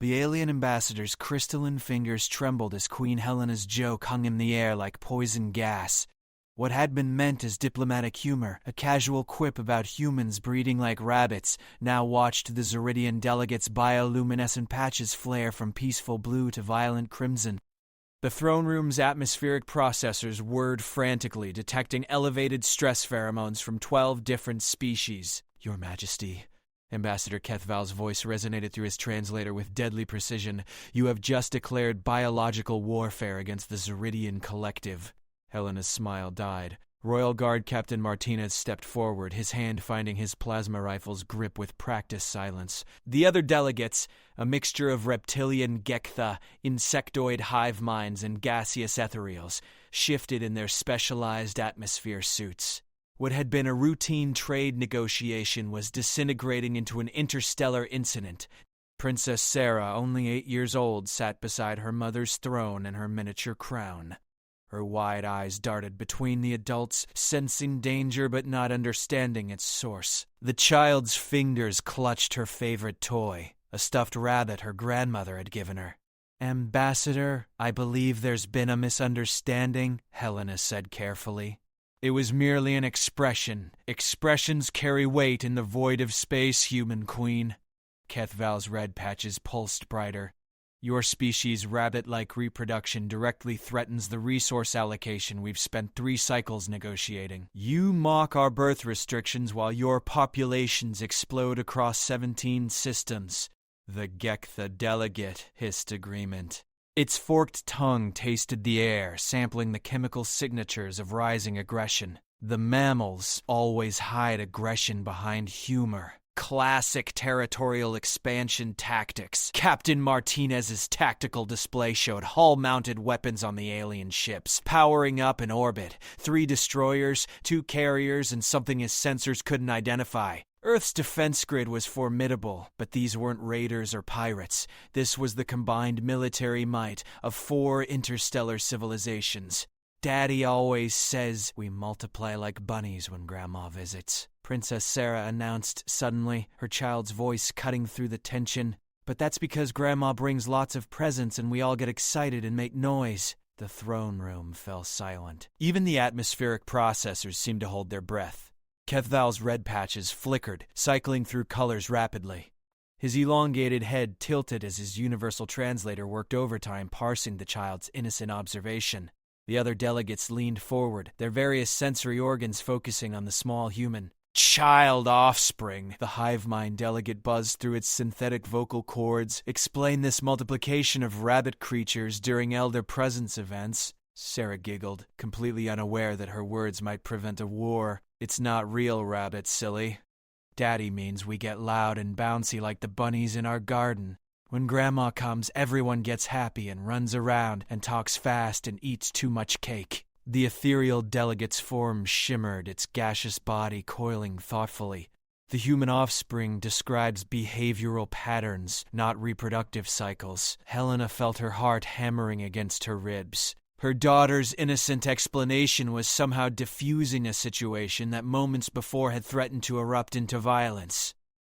The alien ambassador's crystalline fingers trembled as Queen Helena's joke hung in the air like poison gas. What had been meant as diplomatic humor, a casual quip about humans breeding like rabbits, now watched the Zeridian delegates' bioluminescent patches flare from peaceful blue to violent crimson. The throne room's atmospheric processors whirred frantically, detecting elevated stress pheromones from 12 different species. Your Majesty, Ambassador Kethval's voice resonated through his translator with deadly precision. You have just declared biological warfare against the Zeridian collective. Helena's smile died. Royal Guard Captain Martinez stepped forward, his hand finding his plasma rifle's grip with practiced silence. The other delegates, a mixture of reptilian gektha, insectoid hive minds, and gaseous ethereals, shifted in their specialized atmosphere suits. What had been a routine trade negotiation was disintegrating into an interstellar incident. Princess Sarah, only 8 years old, sat beside her mother's throne in her miniature crown. Her wide eyes darted between the adults, sensing danger but not understanding its source. The child's fingers clutched her favorite toy, a stuffed rabbit her grandmother had given her. Ambassador, I believe there's been a misunderstanding, Helena said carefully. It was merely an expression. Expressions carry weight in the void of space, human queen. Kethval's red patches pulsed brighter. Your species' rabbit-like reproduction directly threatens the resource allocation we've spent 3 cycles negotiating. You mock our birth restrictions while your populations explode across 17 systems. The Gektha delegate hissed agreement. Its forked tongue tasted the air, sampling the chemical signatures of rising aggression. The mammals always hide aggression behind humor. Classic territorial expansion tactics. Captain Martinez's tactical display showed hull-mounted weapons on the alien ships, powering up in orbit. 3 destroyers, 2 carriers, and something his sensors couldn't identify. Earth's defense grid was formidable, but these weren't raiders or pirates. This was the combined military might of 4 interstellar civilizations. Daddy always says we multiply like bunnies when Grandma visits, Princess Sarah announced suddenly, her child's voice cutting through the tension. But that's because Grandma brings lots of presents and we all get excited and make noise. The throne room fell silent. Even the atmospheric processors seemed to hold their breath. Kethval's red patches flickered, cycling through colors rapidly. His elongated head tilted as his universal translator worked overtime parsing the child's innocent observation. The other delegates leaned forward, their various sensory organs focusing on the small human. Child offspring, the hive mind delegate buzzed through its synthetic vocal cords. Explain this multiplication of rabbit creatures during elder presence events. Sarah giggled, completely unaware that her words might prevent a war. It's not real rabbit, silly. Daddy means we get loud and bouncy like the bunnies in our garden. When Grandma comes, everyone gets happy and runs around and talks fast and eats too much cake. The ethereal delegate's form shimmered, its gaseous body coiling thoughtfully. The human offspring describes behavioral patterns, not reproductive cycles. Helena felt her heart hammering against her ribs. Her daughter's innocent explanation was somehow diffusing a situation that moments before had threatened to erupt into violence.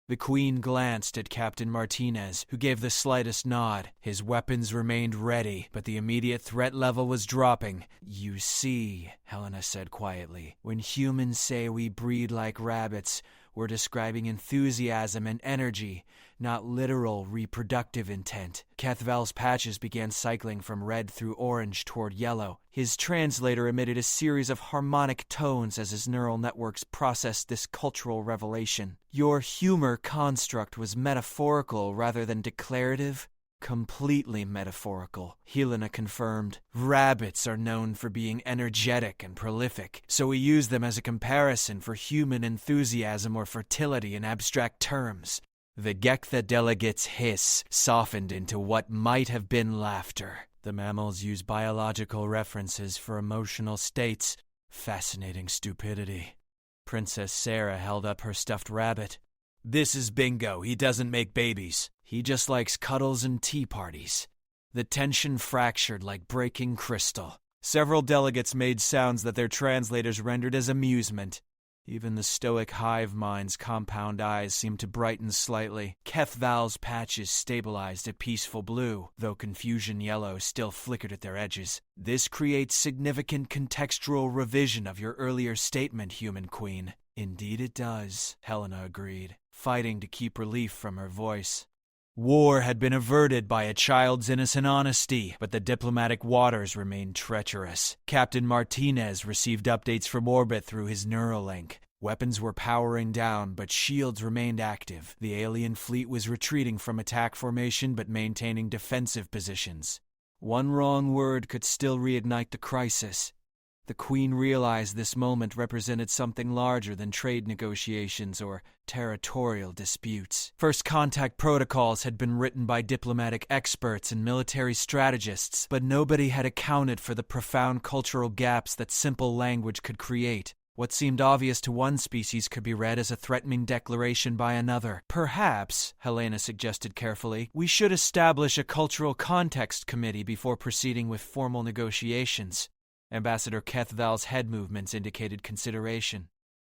The Queen glanced at Captain Martinez, who gave the slightest nod. His weapons remained ready, but the immediate threat level was dropping. You see, Helena said quietly, when humans say we breed like rabbits, we're describing enthusiasm and energy, not literal reproductive intent. Kethval's patches began cycling from red through orange toward yellow. His translator emitted a series of harmonic tones as his neural networks processed this cultural revelation. Your humor construct was metaphorical rather than declarative. Completely metaphorical, Helena confirmed. Rabbits are known for being energetic and prolific, so we use them as a comparison for human enthusiasm or fertility in abstract terms. The Gektha delegate's hiss softened into what might have been laughter. The mammals use biological references for emotional states. Fascinating stupidity. Princess Sarah held up her stuffed rabbit. This is Bingo. He doesn't make babies. He just likes cuddles and tea parties. The tension fractured like breaking crystal. Several delegates made sounds that their translators rendered as amusement. Even the stoic hive mind's compound eyes seemed to brighten slightly. Kethval's patches stabilized a peaceful blue, though confusion yellow still flickered at their edges. This creates significant contextual revision of your earlier statement, human queen. Indeed it does, Helena agreed, fighting to keep relief from her voice. War had been averted by a child's innocent honesty, but the diplomatic waters remained treacherous. Captain Martinez received updates from orbit through his Neuralink. Weapons were powering down, but shields remained active. The alien fleet was retreating from attack formation but maintaining defensive positions. One wrong word could still reignite the crisis. The Queen realized this moment represented something larger than trade negotiations or territorial disputes. First contact protocols had been written by diplomatic experts and military strategists, but nobody had accounted for the profound cultural gaps that simple language could create. What seemed obvious to one species could be read as a threatening declaration by another. Perhaps, Helena suggested carefully, we should establish a cultural context committee before proceeding with formal negotiations. Ambassador Kethval's head movements indicated consideration.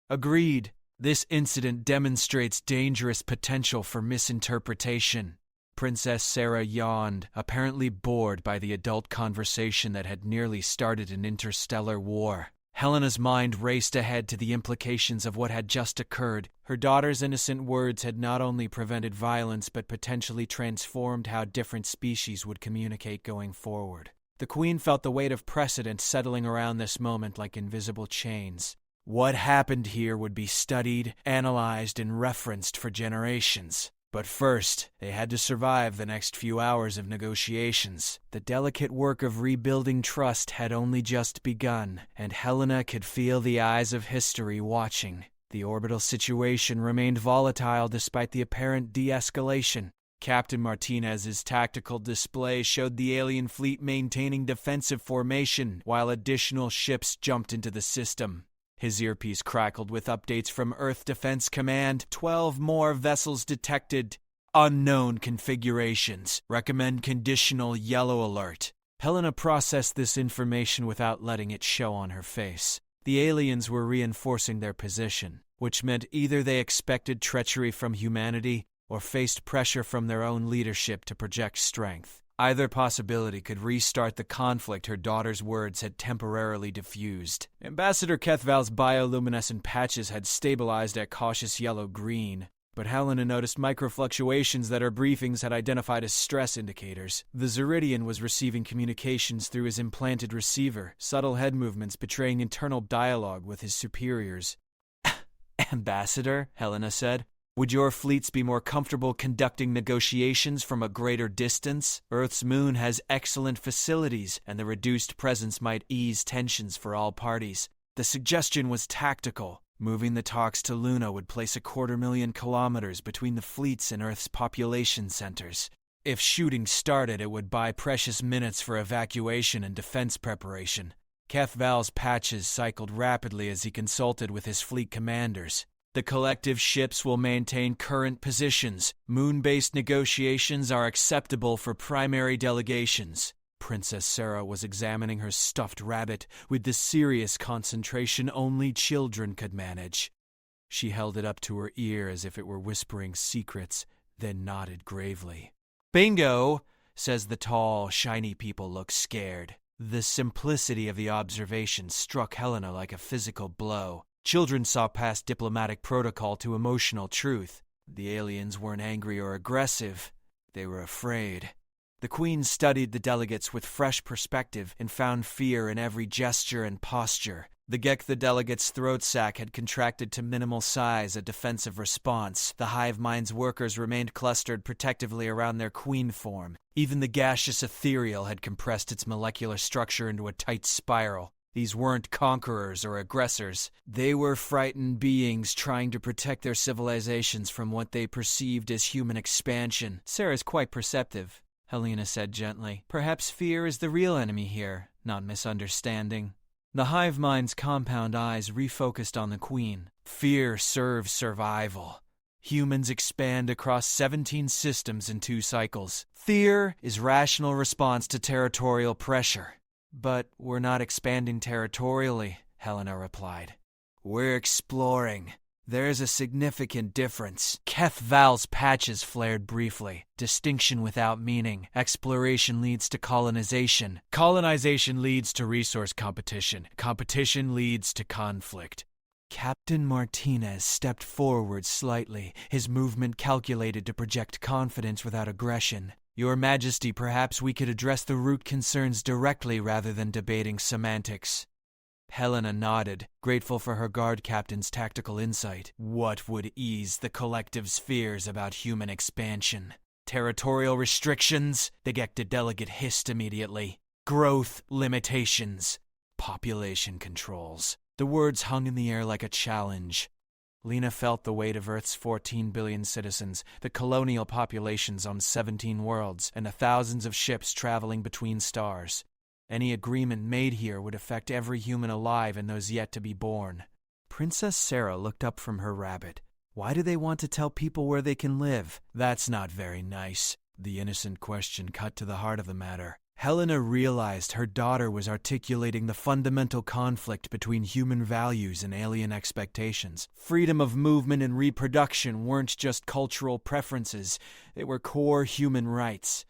Agreed. This incident demonstrates dangerous potential for misinterpretation. Princess Sarah yawned, apparently bored by the adult conversation that had nearly started an interstellar war. Helena's mind raced ahead to the implications of what had just occurred. Her daughter's innocent words had not only prevented violence but potentially transformed how different species would communicate going forward. The Queen felt the weight of precedent settling around this moment like invisible chains. What happened here would be studied, analyzed, and referenced for generations. But first, they had to survive the next few hours of negotiations. The delicate work of rebuilding trust had only just begun, and Helena could feel the eyes of history watching. The orbital situation remained volatile despite the apparent de-escalation. Captain Martinez's tactical display showed the alien fleet maintaining defensive formation while additional ships jumped into the system. His earpiece crackled with updates from Earth Defense Command. 12 more vessels detected. Unknown configurations. Recommend conditional yellow alert. Helena processed this information without letting it show on her face. The aliens were reinforcing their position, which meant either they expected treachery from humanity or faced pressure from their own leadership to project strength. Either possibility could restart the conflict her daughter's words had temporarily diffused. Ambassador Kethval's bioluminescent patches had stabilized at cautious yellow-green, but Helena noticed microfluctuations that her briefings had identified as stress indicators. The Zeridian was receiving communications through his implanted receiver, subtle head movements betraying internal dialogue with his superiors. "Ambassador," Helena said, "would your fleets be more comfortable conducting negotiations from a greater distance? Earth's moon has excellent facilities, and the reduced presence might ease tensions for all parties." The suggestion was tactical. Moving the talks to Luna would place 250,000 kilometers between the fleets and Earth's population centers. If shooting started, it would buy precious minutes for evacuation and defense preparation. Kethval's patches cycled rapidly as he consulted with his fleet commanders. The collective ships will maintain current positions. Moon-based negotiations are acceptable for primary delegations. Princess Sarah was examining her stuffed rabbit with the serious concentration only children could manage. She held it up to her ear as if it were whispering secrets, then nodded gravely. "Bingo!" says the tall, shiny people look scared. The simplicity of the observation struck Helena like a physical blow. Children saw past diplomatic protocol to emotional truth. The aliens weren't angry or aggressive. They were afraid. The Queen studied the delegates with fresh perspective and found fear in every gesture and posture. The delegate's throat sac had contracted to minimal size, a defensive response. The hive mind's workers remained clustered protectively around their queen form. Even the gaseous ethereal had compressed its molecular structure into a tight spiral. These weren't conquerors or aggressors. They were frightened beings trying to protect their civilizations from what they perceived as human expansion. "Sarah's quite perceptive," Helena said gently. "Perhaps fear is the real enemy here, not misunderstanding." The hive mind's compound eyes refocused on the Queen. Fear serves survival. Humans expand across 17 systems in 2 cycles. Fear is rational response to territorial pressure. "But we're not expanding territorially," Helena replied. We're exploring. There's a significant difference. Keth Val's patches flared briefly. Distinction without meaning. Exploration leads to colonization. Colonization leads to resource competition. Competition leads to conflict. Captain Martinez stepped forward slightly, his movement calculated to project confidence without aggression. Your Majesty, perhaps we could address the root concerns directly rather than debating semantics. Helena nodded, grateful for her guard captain's tactical insight. What would ease the collective's fears about human expansion? Territorial restrictions? The Gekta delegate hissed immediately. Growth limitations. Population controls. The words hung in the air like a challenge. Lena felt the weight of Earth's 14 billion citizens, the colonial populations on 17 worlds, and the thousands of ships traveling between stars. Any agreement made here would affect every human alive and those yet to be born. Princess Sarah looked up from her rabbit. Why do they want to tell people where they can live? That's not very nice. The innocent question cut to the heart of the matter. Helena realized her daughter was articulating the fundamental conflict between human values and alien expectations. Freedom of movement and reproduction weren't just cultural preferences, they were core human rights.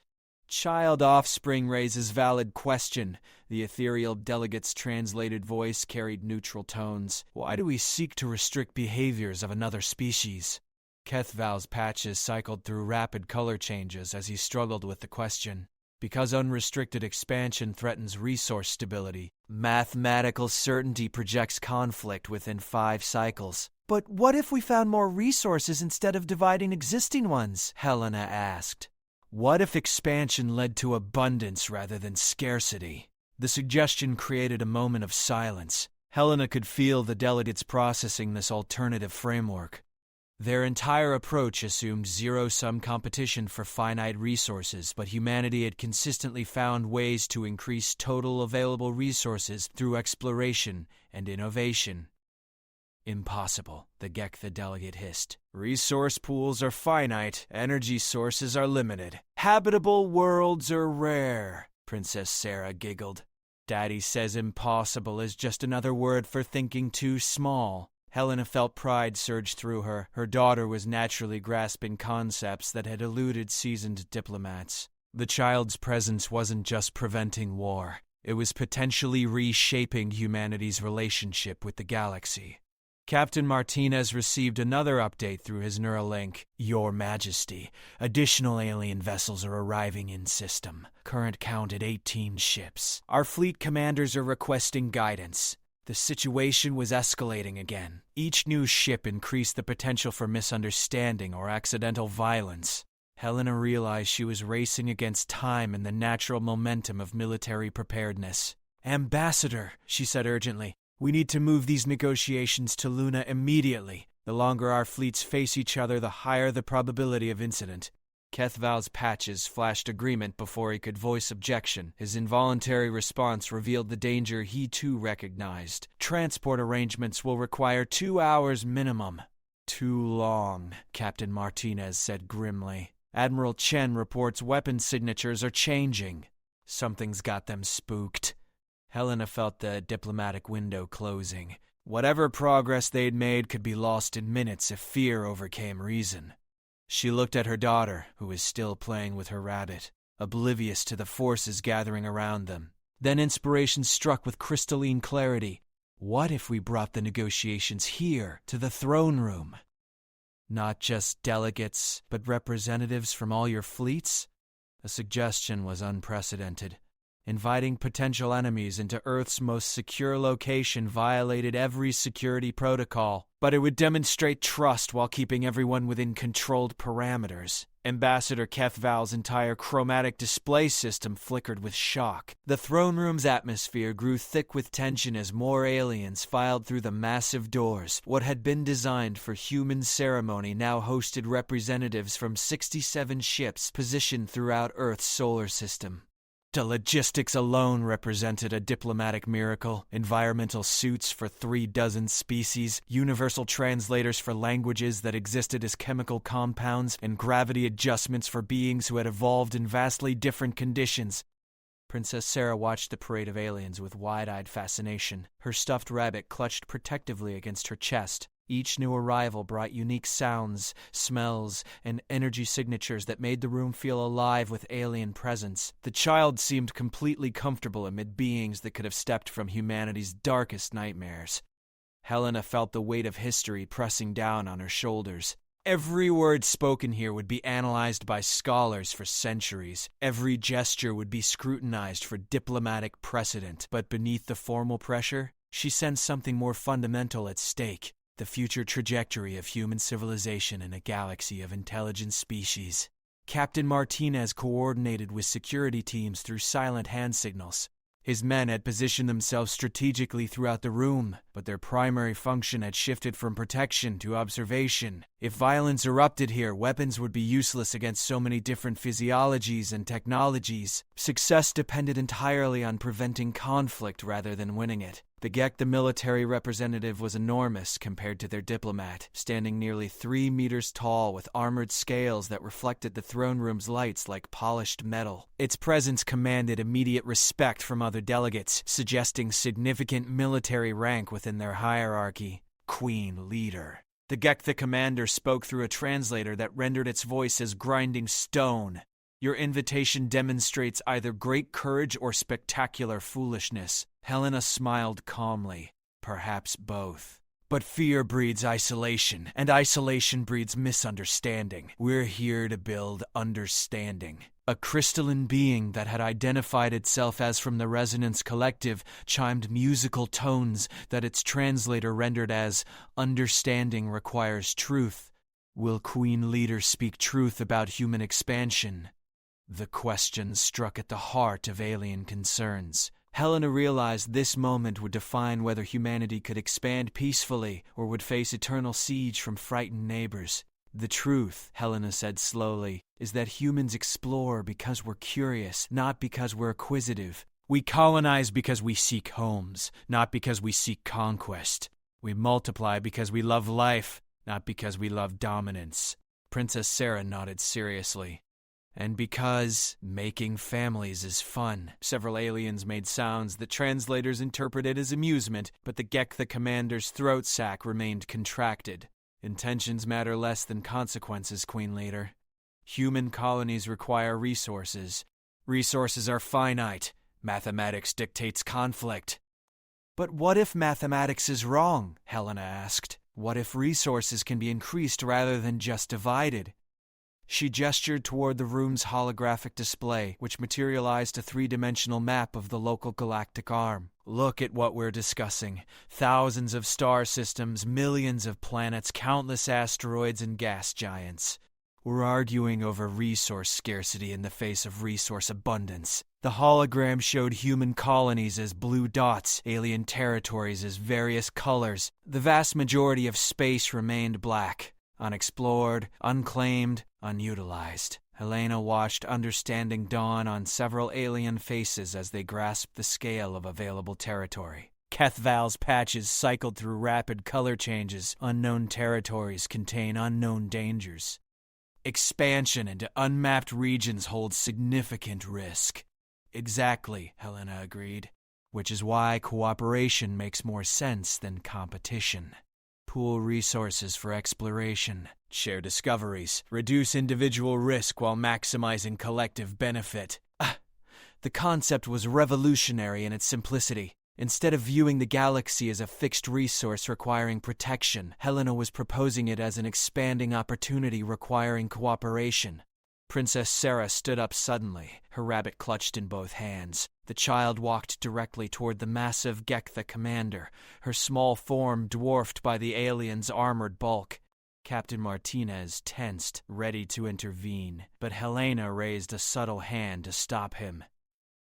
Child offspring raises valid question. The ethereal delegate's translated voice carried neutral tones. Why do we seek to restrict behaviors of another species? Keth Val's patches cycled through rapid color changes as he struggled with the question. Because unrestricted expansion threatens resource stability, mathematical certainty projects conflict within 5 cycles. But what if we found more resources instead of dividing existing ones? Helena asked. What if expansion led to abundance rather than scarcity? The suggestion created a moment of silence. Helena could feel the delegates processing this alternative framework. Their entire approach assumed zero-sum competition for finite resources, but humanity had consistently found ways to increase total available resources through exploration and innovation. Impossible, the Gekta delegate hissed. Resource pools are finite, energy sources are limited. Habitable worlds are rare, Princess Sarah giggled. Daddy says impossible is just another word for thinking too small. Helena felt pride surge through her. Her daughter was naturally grasping concepts that had eluded seasoned diplomats. The child's presence wasn't just preventing war. It was potentially reshaping humanity's relationship with the galaxy. Captain Martinez received another update through his Neuralink. Your Majesty, additional alien vessels are arriving in system. Current count at 18 ships. Our fleet commanders are requesting guidance. The situation was escalating again. Each new ship increased the potential for misunderstanding or accidental violence. Helena realized she was racing against time and the natural momentum of military preparedness. Ambassador, she said urgently, we need to move these negotiations to Luna immediately. The longer our fleets face each other, the higher the probability of incident. Keth Val's patches flashed agreement before he could voice objection. His involuntary response revealed the danger he too recognized. Transport arrangements will require 2 hours minimum. Too long, Captain Martinez said grimly. Admiral Chen reports weapon signatures are changing. Something's got them spooked. Helena felt the diplomatic window closing. Whatever progress they'd made could be lost in minutes if fear overcame reason. She looked at her daughter, who was still playing with her rabbit, oblivious to the forces gathering around them. Then inspiration struck with crystalline clarity. What if we brought the negotiations here, to the throne room? Not just delegates, but representatives from all your fleets? The suggestion was unprecedented. Inviting potential enemies into Earth's most secure location violated every security protocol, but it would demonstrate trust while keeping everyone within controlled parameters. Ambassador Keth Val's entire chromatic display system flickered with shock. The throne room's atmosphere grew thick with tension as more aliens filed through the massive doors. What had been designed for human ceremony now hosted representatives from 67 ships positioned throughout Earth's solar system. The logistics alone represented a diplomatic miracle. Environmental suits for 36 species, universal translators for languages that existed as chemical compounds, and gravity adjustments for beings who had evolved in vastly different conditions. Princess Sarah watched the parade of aliens with wide-eyed fascination, her stuffed rabbit clutched protectively against her chest. Each new arrival brought unique sounds, smells, and energy signatures that made the room feel alive with alien presence. The child seemed completely comfortable amid beings that could have stepped from humanity's darkest nightmares. Helena felt the weight of history pressing down on her shoulders. Every word spoken here would be analyzed by scholars for centuries. Every gesture would be scrutinized for diplomatic precedent. But beneath the formal pressure, she sensed something more fundamental at stake: the future trajectory of human civilization in a galaxy of intelligent species. Captain Martinez coordinated with security teams through silent hand signals. His men had positioned themselves strategically throughout the room, but their primary function had shifted from protection to observation. If violence erupted here, weapons would be useless against so many different physiologies and technologies. Success depended entirely on preventing conflict rather than winning it. The Gek, the military representative, was enormous compared to their diplomat, standing nearly 3 meters tall with armored scales that reflected the throne room's lights like polished metal. Its presence commanded immediate respect from other delegates, suggesting significant military rank within their hierarchy. Queen Leader. The Gek, the commander, spoke through a translator that rendered its voice as grinding stone. Your invitation demonstrates either great courage or spectacular foolishness. Helena smiled calmly. Perhaps both. But fear breeds isolation, and isolation breeds misunderstanding. We're here to build understanding. A crystalline being that had identified itself as from the Resonance Collective chimed musical tones that its translator rendered as, "Understanding requires truth. Will Queen Leader speak truth about human expansion?" The question struck at the heart of alien concerns. Helena realized this moment would define whether humanity could expand peacefully or would face eternal siege from frightened neighbors. The truth, Helena said slowly, is that humans explore because we're curious, not because we're acquisitive. We colonize because we seek homes, not because we seek conquest. We multiply because we love life, not because we love dominance. Princess Sarah nodded seriously. And because making families is fun. Several aliens made sounds that translators interpreted as amusement, but the Gek, the commander's throat sac remained contracted. Intentions matter less than consequences, Queen Leader. Human colonies require resources. Resources are finite. Mathematics dictates conflict. But what if mathematics is wrong? Helena asked. What if resources can be increased rather than just divided? She gestured toward the room's holographic display, which materialized a 3-dimensional map of the local galactic arm. Look at what we're discussing. Thousands of star systems, millions of planets, countless asteroids and gas giants. We're arguing over resource scarcity in the face of resource abundance. The hologram showed human colonies as blue dots, alien territories as various colors. The vast majority of space remained black. Unexplored, unclaimed, unutilized. Helena watched understanding dawn on several alien faces as they grasped the scale of available territory. Kethval's patches cycled through rapid color changes. Unknown territories contain unknown dangers. Expansion into unmapped regions holds significant risk. Exactly, Helena agreed. Which is why cooperation makes more sense than competition. Pool resources for exploration, share discoveries, reduce individual risk while maximizing collective benefit. The concept was revolutionary in its simplicity. Instead of viewing the galaxy as a fixed resource requiring protection, Helena was proposing it as an expanding opportunity requiring cooperation. Princess Sarah stood up suddenly, her rabbit clutched in both hands. The child walked directly toward the massive Gek the commander, her small form dwarfed by the alien's armored bulk. Captain Martinez tensed, ready to intervene, but Helena raised a subtle hand to stop him.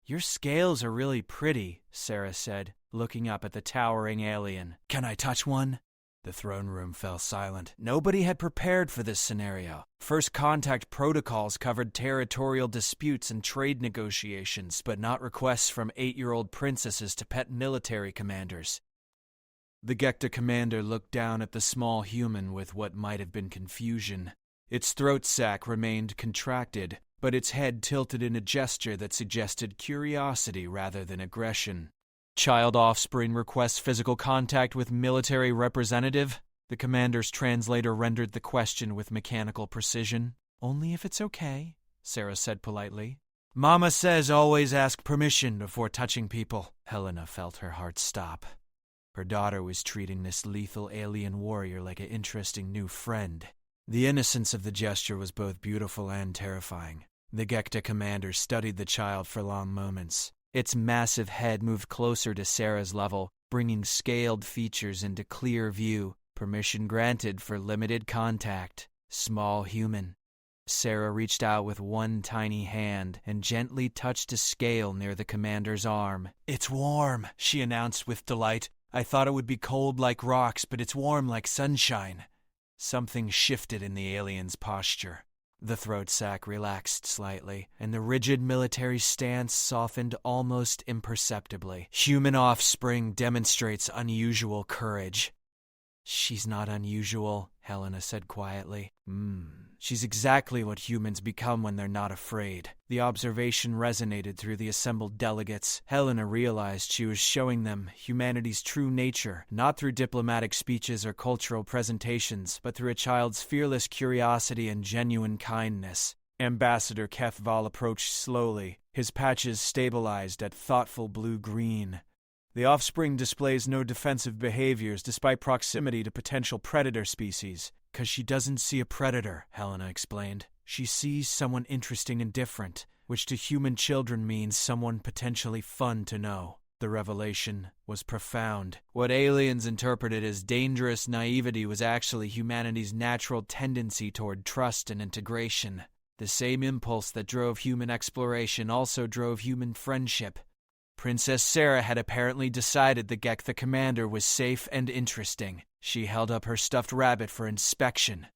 "Your scales are really pretty," Sarah said, looking up at the towering alien. "Can I touch one?" The throne room fell silent. Nobody had prepared for this scenario. First contact protocols covered territorial disputes and trade negotiations, but not requests from 8-year-old princesses to pet military commanders. The Gekta commander looked down at the small human with what might have been confusion. Its throat sac remained contracted, but its head tilted in a gesture that suggested curiosity rather than aggression. Child offspring requests physical contact with military representative? The commander's translator rendered the question with mechanical precision. Only if it's okay, Sarah said politely. Mama says always ask permission before touching people. Helena felt her heart stop. Her daughter was treating this lethal alien warrior like an interesting new friend. The innocence of the gesture was both beautiful and terrifying. The Gekta commander studied the child for long moments. Its massive head moved closer to Sarah's level, bringing scaled features into clear view. Permission granted for limited contact. Small human. Sarah reached out with one tiny hand and gently touched a scale near the commander's arm. It's warm, she announced with delight. I thought it would be cold like rocks, but it's warm like sunshine. Something shifted in the alien's posture. The throat sac relaxed slightly, and the rigid military stance softened almost imperceptibly. Human offspring demonstrates unusual courage. She's not unusual, Helena said quietly. She's exactly what humans become when they're not afraid. The observation resonated through the assembled delegates. Helena realized she was showing them humanity's true nature, not through diplomatic speeches or cultural presentations, but through a child's fearless curiosity and genuine kindness. Ambassador Kethval approached slowly, his patches stabilized at thoughtful blue-green. The offspring displays no defensive behaviors despite proximity to potential predator species. 'Cause she doesn't see a predator, Helena explained. She sees someone interesting and different, which to human children means someone potentially fun to know. The revelation was profound. What aliens interpreted as dangerous naivety was actually humanity's natural tendency toward trust and integration. The same impulse that drove human exploration also drove human friendship. Princess Sarah had apparently decided the Gekta commander was safe and interesting. She held up her stuffed rabbit for inspection.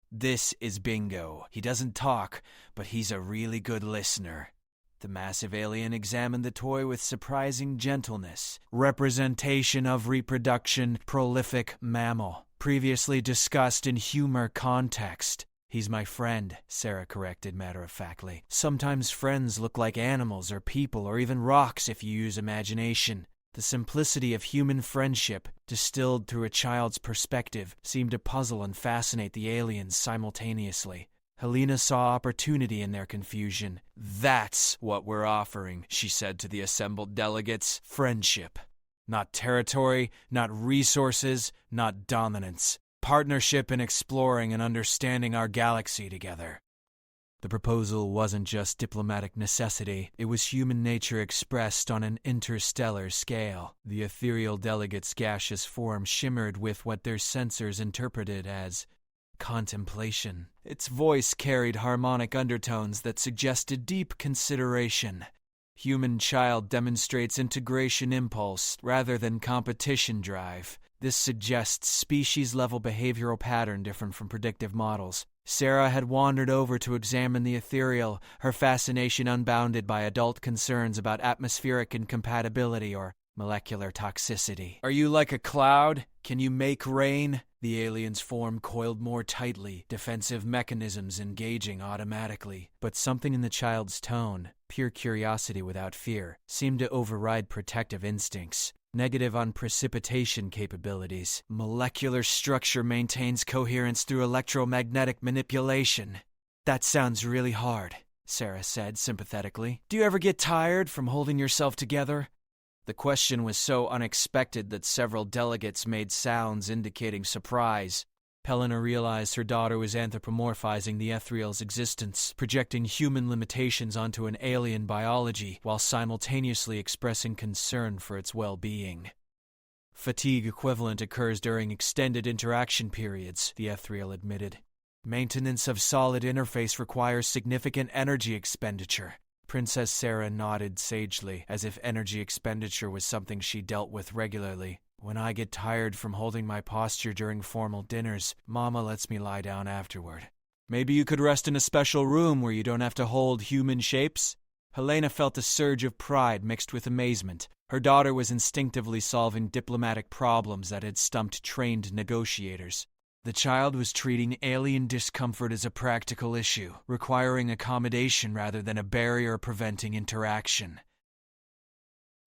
This is Bingo. He doesn't talk, but he's a really good listener. The massive alien examined the toy with surprising gentleness. Representation of reproduction, prolific mammal. Previously discussed in humor context. He's my friend, Sarah corrected matter-of-factly. Sometimes friends look like animals or people or even rocks if you use imagination. The simplicity of human friendship, distilled through a child's perspective, seemed to puzzle and fascinate the aliens simultaneously. Helena saw opportunity in their confusion. That's what we're offering, she said to the assembled delegates. Friendship. Not territory, not resources, not dominance. Partnership in exploring and understanding our galaxy together. The proposal wasn't just diplomatic necessity, it was human nature expressed on an interstellar scale. The ethereal delegate's gaseous form shimmered with what their sensors interpreted as contemplation. Its voice carried harmonic undertones that suggested deep consideration. Human child demonstrates integration impulse rather than competition drive. This suggests species-level behavioral pattern different from predictive models. Sarah had wandered over to examine the ethereal, her fascination unbounded by adult concerns about atmospheric incompatibility or molecular toxicity. Are you like a cloud? Can you make rain? The alien's form coiled more tightly, defensive mechanisms engaging automatically. But something in the child's tone, pure curiosity without fear, seemed to override protective instincts. Negative on precipitation capabilities. Molecular structure maintains coherence through electromagnetic manipulation. That sounds really hard, Sarah said sympathetically. Do you ever get tired from holding yourself together? The question was so unexpected that several delegates made sounds indicating surprise. Helena realized her daughter was anthropomorphizing the ethereal's existence, projecting human limitations onto an alien biology while simultaneously expressing concern for its well-being. Fatigue equivalent occurs during extended interaction periods, the ethereal admitted. Maintenance of solid interface requires significant energy expenditure. Princess Sarah nodded sagely, as if energy expenditure was something she dealt with regularly. When I get tired from holding my posture during formal dinners, Mama lets me lie down afterward. Maybe you could rest in a special room where you don't have to hold human shapes? Helena felt a surge of pride mixed with amazement. Her daughter was instinctively solving diplomatic problems that had stumped trained negotiators. The child was treating alien discomfort as a practical issue, requiring accommodation rather than a barrier preventing interaction.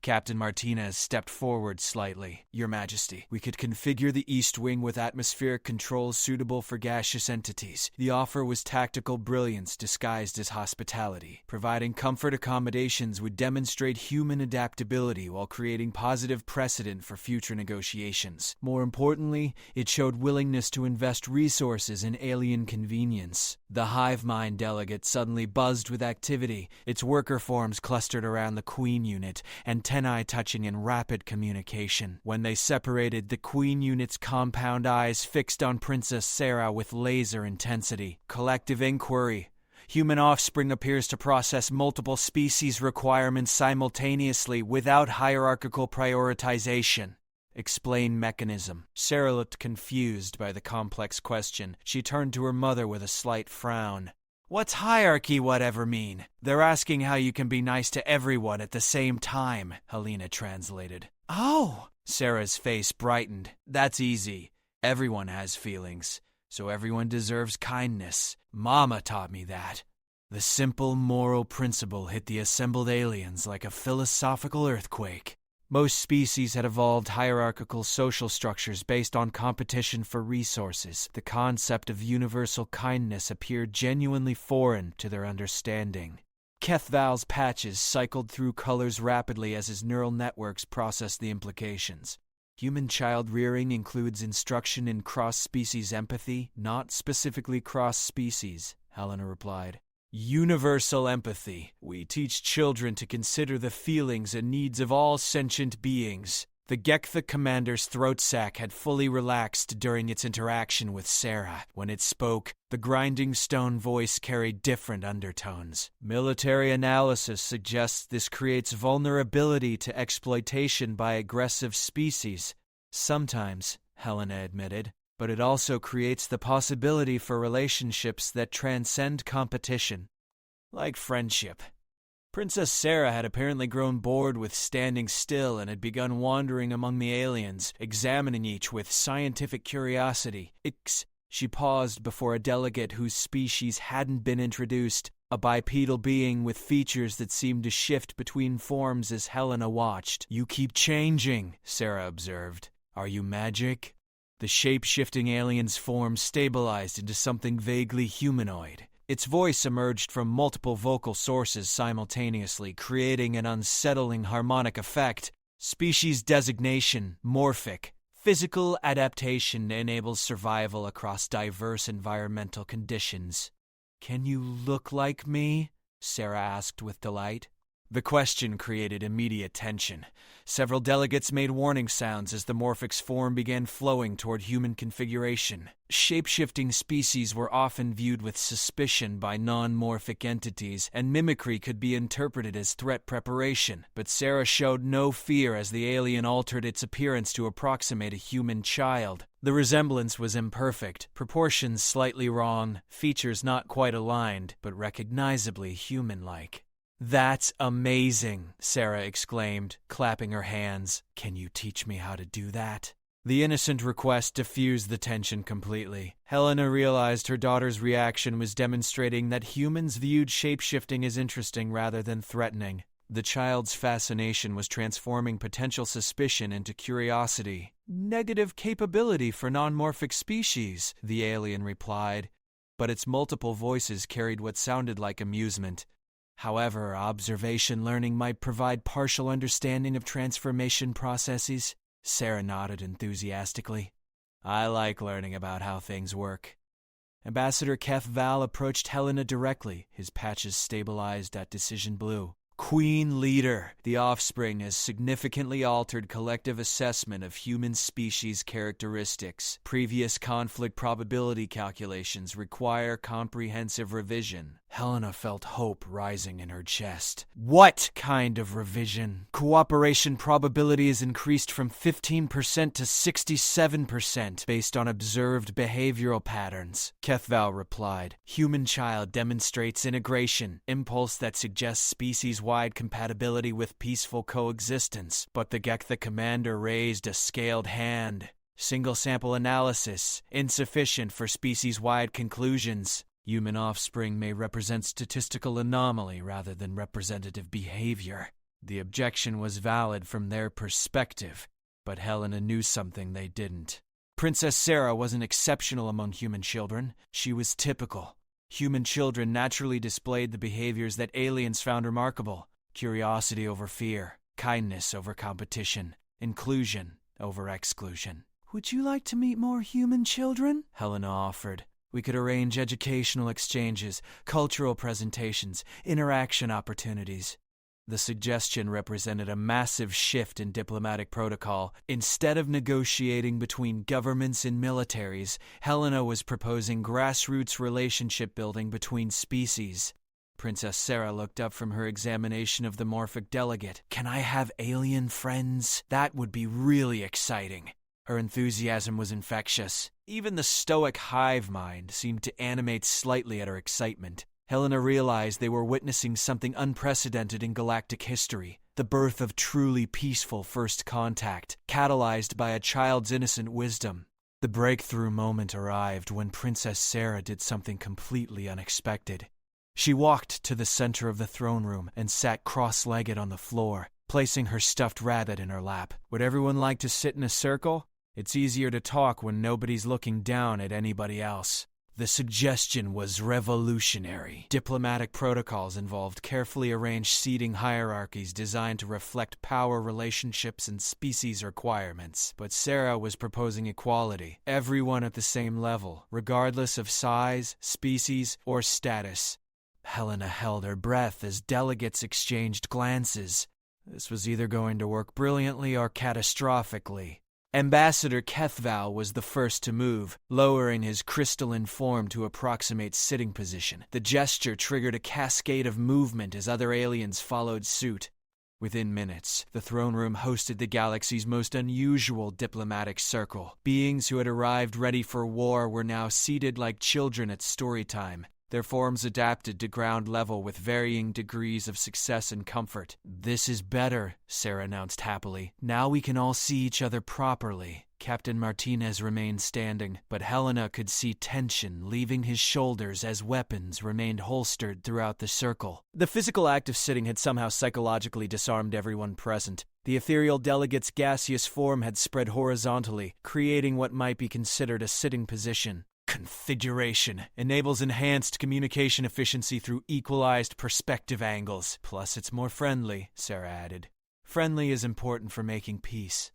Captain Martinez stepped forward slightly. Your Majesty, we could configure the East Wing with atmospheric controls suitable for gaseous entities. The offer was tactical brilliance disguised as hospitality. Providing comfort accommodations would demonstrate human adaptability while creating positive precedent for future negotiations. More importantly, it showed willingness to invest resources in alien convenience. The hive mind delegate suddenly buzzed with activity. Its worker forms clustered around the Queen unit, antennae touching in rapid communication. When they separated, the Queen unit's compound eyes fixed on Princess Sarah with laser intensity. Collective inquiry. Human offspring appears to process multiple species requirements simultaneously without hierarchical prioritization. Explain mechanism. Sarah looked confused by the complex question. She turned to her mother with a slight frown. What's hierarchy whatever mean? They're asking how you can be nice to everyone at the same time, Helena translated. Oh! Sarah's face brightened. That's easy. Everyone has feelings, so everyone deserves kindness. Mama taught me that. The simple moral principle hit the assembled aliens like a philosophical earthquake. Most species had evolved hierarchical social structures based on competition for resources. The concept of universal kindness appeared genuinely foreign to their understanding. Kethval's patches cycled through colors rapidly as his neural networks processed the implications. Human child rearing includes instruction in cross-species empathy, not specifically cross-species, Helena replied. Universal empathy. We teach children to consider the feelings and needs of all sentient beings. The Gektha commander's throat sac had fully relaxed during its interaction with Sarah. When it spoke, the grinding stone voice carried different undertones. Military analysis suggests this creates vulnerability to exploitation by aggressive species. Sometimes, Helena admitted. But it also creates the possibility for relationships that transcend competition, like friendship. Princess Sarah had apparently grown bored with standing still and had begun wandering among the aliens, examining each with scientific curiosity. She paused before a delegate whose species hadn't been introduced, a bipedal being with features that seemed to shift between forms as Helena watched. You keep changing, Sarah observed. Are you magic? The shape-shifting alien's form stabilized into something vaguely humanoid. Its voice emerged from multiple vocal sources simultaneously, creating an unsettling harmonic effect. Species designation, morphic. Physical adaptation enables survival across diverse environmental conditions. Can you look like me? Sarah asked with delight. The question created immediate tension. Several delegates made warning sounds as the morphic's form began flowing toward human configuration. Shape-shifting species were often viewed with suspicion by non-morphic entities, and mimicry could be interpreted as threat preparation. But Sarah showed no fear as the alien altered its appearance to approximate a human child. The resemblance was imperfect, proportions slightly wrong, features not quite aligned, but recognizably human-like. That's amazing, Sarah exclaimed, clapping her hands. Can you teach me how to do that? The innocent request diffused the tension completely. Helena realized her daughter's reaction was demonstrating that humans viewed shape-shifting as interesting rather than threatening. The child's fascination was transforming potential suspicion into curiosity. Negative capability for non-morphic species, the alien replied, but its multiple voices carried what sounded like amusement. However, observation learning might provide partial understanding of transformation processes. Sarah nodded enthusiastically. I like learning about how things work. Ambassador Kethval approached Helena directly, his patches stabilized at decision blue. Queen Leader, the offspring has significantly altered collective assessment of human species characteristics. Previous conflict probability calculations require comprehensive revision. Helena felt hope rising in her chest. What kind of revision? Cooperation probability is increased from 15% to 67% based on observed behavioral patterns, Kethval replied. Human child demonstrates integration, impulse that suggests species-wide compatibility with peaceful coexistence. But the Gektha commander raised a scaled hand. Single sample analysis, insufficient for species-wide conclusions. Human offspring may represent statistical anomaly rather than representative behavior. The objection was valid from their perspective, but Helena knew something they didn't. Princess Sarah wasn't exceptional among human children. She was typical. Human children naturally displayed the behaviors that aliens found remarkable: curiosity over fear, kindness over competition, inclusion over exclusion. "Would you like to meet more human children?" Helena offered. "We could arrange educational exchanges, cultural presentations, interaction opportunities." The suggestion represented a massive shift in diplomatic protocol. Instead of negotiating between governments and militaries, Helena was proposing grassroots relationship building between species. Princess Sarah looked up from her examination of the morphic delegate. "Can I have alien friends? That would be really exciting." Her enthusiasm was infectious. Even the stoic hive mind seemed to animate slightly at her excitement. Helena realized they were witnessing something unprecedented in galactic history: the birth of truly peaceful first contact, catalyzed by a child's innocent wisdom. The breakthrough moment arrived when Princess Sarah did something completely unexpected. She walked to the center of the throne room and sat cross-legged on the floor, placing her stuffed rabbit in her lap. "Would everyone like to sit in a circle? It's easier to talk when nobody's looking down at anybody else." The suggestion was revolutionary. Diplomatic protocols involved carefully arranged seating hierarchies designed to reflect power relationships and species requirements. But Sarah was proposing equality, everyone at the same level, regardless of size, species, or status. Helena held her breath as delegates exchanged glances. This was either going to work brilliantly or catastrophically. Ambassador Kethval was the first to move, lowering his crystalline form to approximate sitting position. The gesture triggered a cascade of movement as other aliens followed suit. Within minutes, the throne room hosted the galaxy's most unusual diplomatic circle. Beings who had arrived ready for war were now seated like children at story time, their forms adapted to ground level with varying degrees of success and comfort. "This is better," Sarah announced happily. "Now we can all see each other properly." Captain Martinez remained standing, but Helena could see tension leaving his shoulders as weapons remained holstered throughout the circle. The physical act of sitting had somehow psychologically disarmed everyone present. The ethereal delegate's gaseous form had spread horizontally, creating what might be considered a sitting position. Configuration enables enhanced communication efficiency through equalized perspective angles. Plus, it's more friendly, Sarah added. Friendly is important for making peace.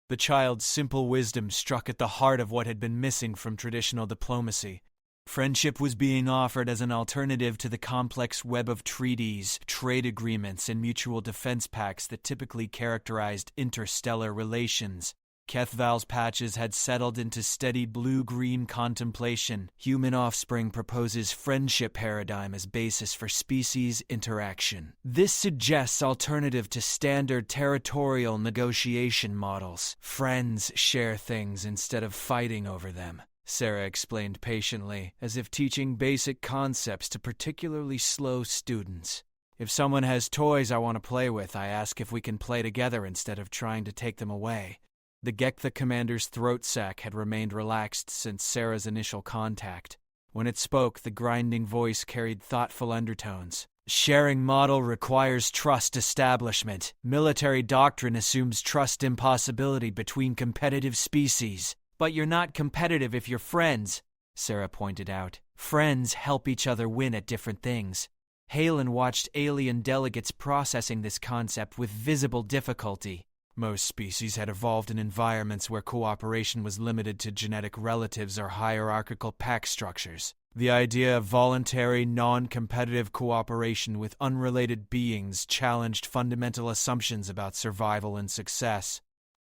The child's simple wisdom struck at the heart of what had been missing from traditional diplomacy. Friendship was being offered as an alternative to the complex web of treaties, trade agreements, and mutual defense pacts that typically characterized interstellar relations. Kethval's patches had settled into steady blue-green contemplation. Human offspring proposes friendship paradigm as basis for species interaction. This suggests alternative to standard territorial negotiation models. Friends share things instead of fighting over them, Sarah explained patiently, as if teaching basic concepts to particularly slow students. If someone has toys I want to play with, I ask if we can play together instead of trying to take them away. The Gektha commander's throat sac had remained relaxed since Sarah's initial contact. When it spoke, the grinding voice carried thoughtful undertones. Sharing model requires trust establishment. Military doctrine assumes trust impossibility between competitive species. But you're not competitive if you're friends, Sarah pointed out. Friends help each other win at different things. Halen watched alien delegates processing this concept with visible difficulty. Most species had evolved in environments where cooperation was limited to genetic relatives or hierarchical pack structures. The idea of voluntary, non-competitive cooperation with unrelated beings challenged fundamental assumptions about survival and success.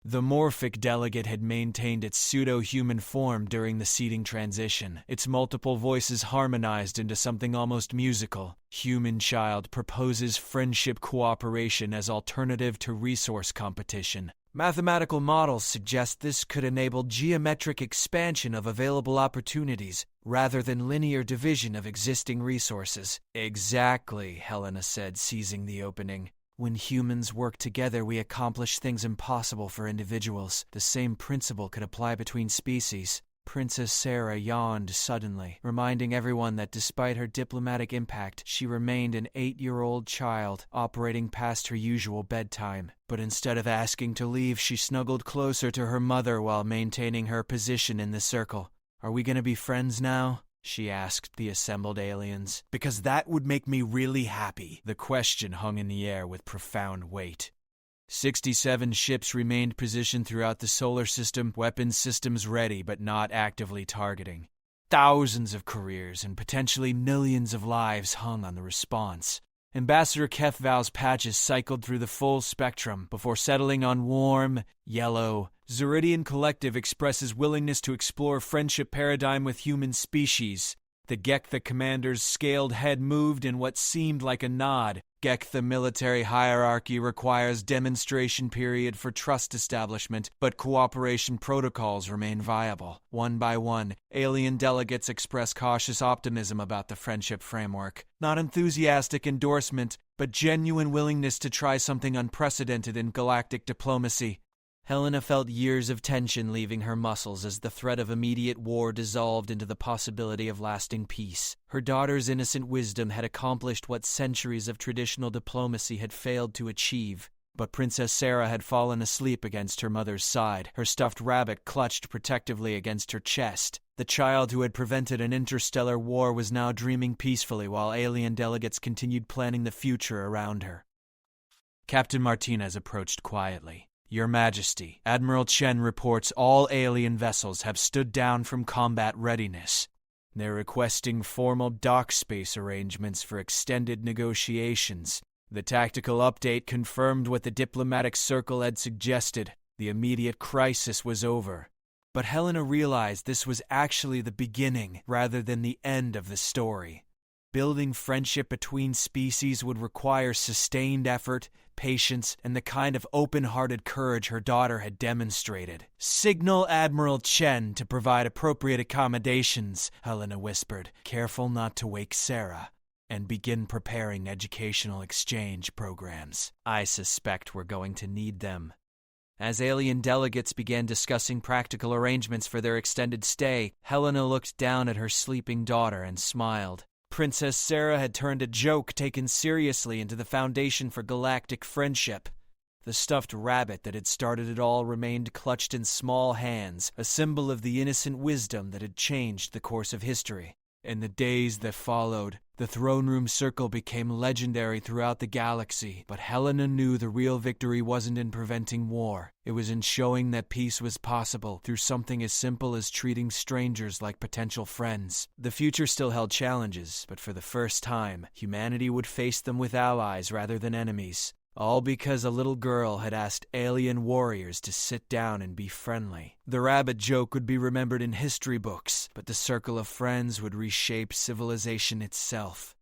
The morphic delegate had maintained its pseudo-human form during the seating transition. Its multiple voices harmonized into something almost musical. Human child proposes friendship cooperation as alternative to resource competition. Mathematical models suggest this could enable geometric expansion of available opportunities rather than linear division of existing resources. Exactly, Helena said, seizing the opening. When humans work together, we accomplish things impossible for individuals. The same principle could apply between species. Princess Sarah yawned suddenly, reminding everyone that despite her diplomatic impact, she remained an 8-year-old child, operating past her usual bedtime. But instead of asking to leave, she snuggled closer to her mother while maintaining her position in the circle. "Are we gonna be friends now?" she asked the assembled aliens. "Because that would make me really happy." The question hung in the air with profound weight. 67 ships remained positioned throughout the solar system, weapons systems ready but not actively targeting. Thousands of careers and potentially millions of lives hung on the response. Ambassador Kefval's patches cycled through the full spectrum before settling on warm, yellow. Zeridian Collective expresses willingness to explore friendship paradigm with human species. The Gektha commander's scaled head moved in what seemed like a nod. Gektha military hierarchy requires demonstration period for trust establishment, but cooperation protocols remain viable. One by one, alien delegates express cautious optimism about the friendship framework. Not enthusiastic endorsement, but genuine willingness to try something unprecedented in galactic diplomacy. Helena felt years of tension leaving her muscles as the threat of immediate war dissolved into the possibility of lasting peace. Her daughter's innocent wisdom had accomplished what centuries of traditional diplomacy had failed to achieve. But Princess Sarah had fallen asleep against her mother's side, her stuffed rabbit clutched protectively against her chest. The child who had prevented an interstellar war was now dreaming peacefully while alien delegates continued planning the future around her. Captain Martinez approached quietly. "Your Majesty, Admiral Chen reports all alien vessels have stood down from combat readiness. They're requesting formal dock space arrangements for extended negotiations." The tactical update confirmed what the diplomatic circle had suggested. The immediate crisis was over. But Helena realized this was actually the beginning rather than the end of the story. Building friendship between species would require sustained effort, patience, and the kind of open-hearted courage her daughter had demonstrated. "Signal Admiral Chen to provide appropriate accommodations," Helena whispered, careful not to wake Sarah, "and begin preparing educational exchange programs. I suspect we're going to need them." As alien delegates began discussing practical arrangements for their extended stay, Helena looked down at her sleeping daughter and smiled. Princess Sarah had turned a joke taken seriously into the foundation for galactic friendship. The stuffed rabbit that had started it all remained clutched in small hands, a symbol of the innocent wisdom that had changed the course of history. In the days that followed, the throne room circle became legendary throughout the galaxy, but Helena knew the real victory wasn't in preventing war. It was in showing that peace was possible through something as simple as treating strangers like potential friends. The future still held challenges, but for the first time, humanity would face them with allies rather than enemies. All because a little girl had asked alien warriors to sit down and be friendly. The rabbit joke would be remembered in history books, but the circle of friends would reshape civilization itself.